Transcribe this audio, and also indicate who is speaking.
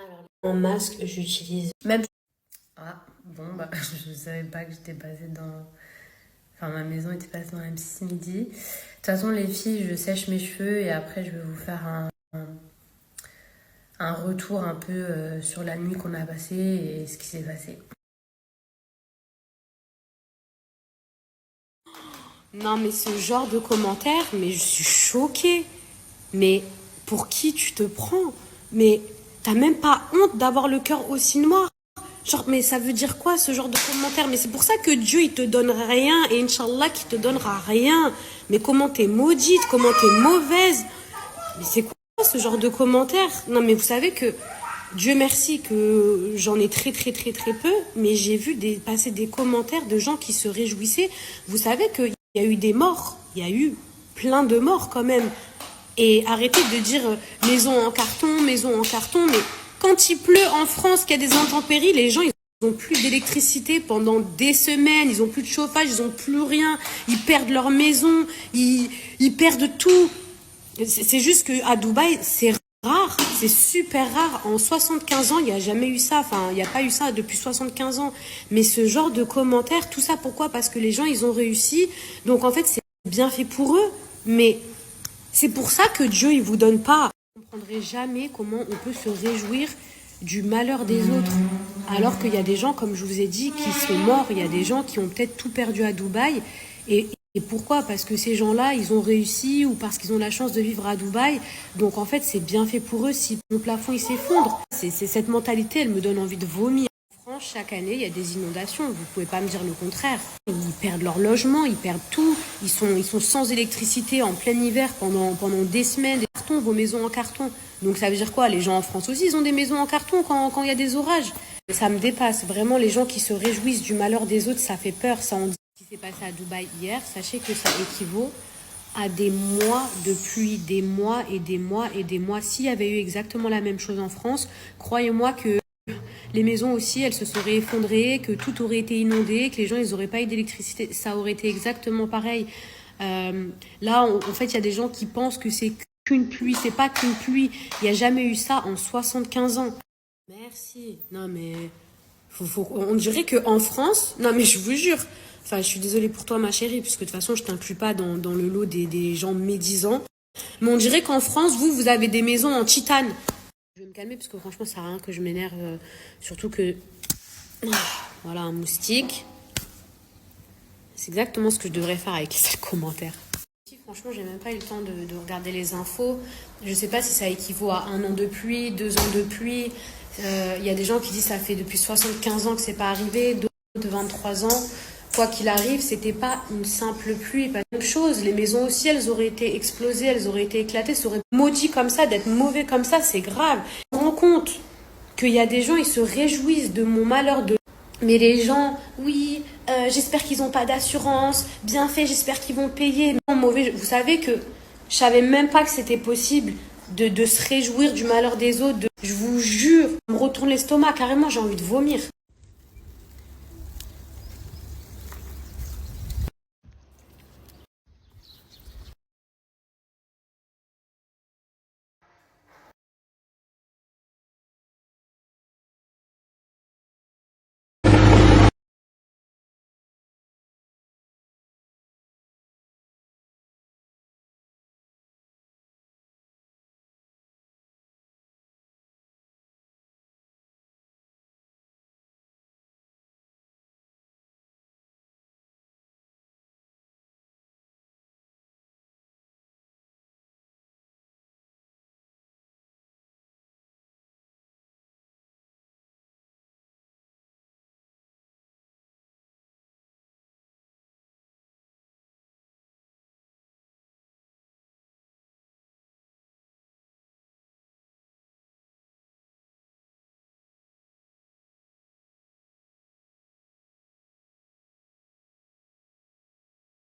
Speaker 1: Alors, en masque, j'utilise
Speaker 2: Même. Ah, bon, bah, je savais pas que j'étais passée dans. Enfin, ma maison était passée dans M6 midi. De toute façon, les filles, je sèche mes cheveux et après, je vais vous faire un retour un peu sur la nuit qu'on a passée et ce qui s'est passé.
Speaker 1: Non, mais ce genre de commentaires, mais je suis choquée. Mais pour qui tu te prends? Mais t'as même pas honte d'avoir le cœur aussi noir? Genre, mais ça veut dire quoi ce genre de commentaires? Mais c'est pour ça que Dieu il te donne rien et Inch'Allah qui te donnera rien. Mais comment t'es maudite, comment t'es mauvaise? Mais c'est quoi ce genre de commentaires? Non, mais vous savez que Dieu merci que j'en ai très très très très peu, mais j'ai vu passer des commentaires de gens qui se réjouissaient. Vous savez qu'il y a eu des morts, il y a eu plein de morts quand même. Et arrêtez de dire maison en carton, mais quand il pleut en France, qu'il y a des intempéries, les gens ils ont plus d'électricité pendant des semaines, ils ont plus de chauffage, ils ont plus rien, ils perdent leur maison, ils perdent tout. C'est juste qu'à Dubaï, c'est rare, c'est super rare. En 75 ans, il n'y a jamais eu ça. Enfin, il n'y a pas eu ça depuis 75 ans. Mais ce genre de commentaires, tout ça, pourquoi? Parce que les gens, ils ont réussi. Donc, en fait, c'est bien fait pour eux. Mais c'est pour ça que Dieu, il vous donne pas. Vous ne comprendrez jamais comment on peut se réjouir du malheur des autres. Alors qu'il y a des gens, comme je vous ai dit, qui sont morts. Il y a des gens qui ont peut-être tout perdu à Dubaï. Et pourquoi? Parce que ces gens-là, ils ont réussi ou parce qu'ils ont la chance de vivre à Dubaï. Donc en fait, c'est bien fait pour eux si mon plafond il s'effondre. C'est cette mentalité, elle me donne envie de vomir. En France, chaque année, il y a des inondations. Vous pouvez pas me dire le contraire. Ils perdent leur logement, ils perdent tout. Ils sont sans électricité en plein hiver pendant des semaines. Des cartons, vos maisons en carton. Donc ça veut dire quoi? Les gens en France aussi, ils ont des maisons en carton quand il y a des orages. Ça me dépasse. Vraiment, les gens qui se réjouissent du malheur des autres, ça fait peur. Ça en dit ce qui s'est passé à Dubaï hier. Sachez que ça équivaut à des mois de pluie, des mois et des mois et des mois. S'il y avait eu exactement la même chose en France, croyez-moi que les maisons aussi, elles se seraient effondrées, que tout aurait été inondé, que les gens, ils n'auraient pas eu d'électricité. Ça aurait été exactement pareil. Là, en fait, il y a des gens qui pensent que c'est qu'une pluie. C'est pas qu'une pluie. Il n'y a jamais eu ça en 75 ans. Merci. Non, mais on dirait qu'en France, non, mais je vous jure, enfin, je suis désolée pour toi, ma chérie, puisque de toute façon, je t'inclus pas dans le lot des gens médisants. Mais on dirait qu'en France, vous avez des maisons en titane. Je vais me calmer parce que franchement, ça sert à rien que je m'énerve. Surtout que. Voilà, un moustique. C'est exactement ce que je devrais faire avec les commentaires. Franchement, j'ai même pas eu le temps de regarder les infos. Je sais pas si ça équivaut à 1 an de pluie, 2 ans de pluie. Y a des gens qui disent que ça fait depuis 75 ans que c'est pas arrivé, d'autres de 23 ans. Quoi qu'il arrive, c'était pas une simple pluie, pas la même chose. Les maisons aussi, elles auraient été explosées, elles auraient été éclatées, ça aurait maudit comme ça, d'être mauvais comme ça, c'est grave. Je me rends compte qu'il y a des gens, ils se réjouissent de mon malheur de... Mais les gens, oui, j'espère qu'ils n'ont pas d'assurance, bien fait, j'espère qu'ils vont payer. Non, mauvais, vous savez que je savais même pas que c'était possible de se réjouir du malheur des autres. Je vous jure, ça me retourne l'estomac, carrément, j'ai envie de vomir.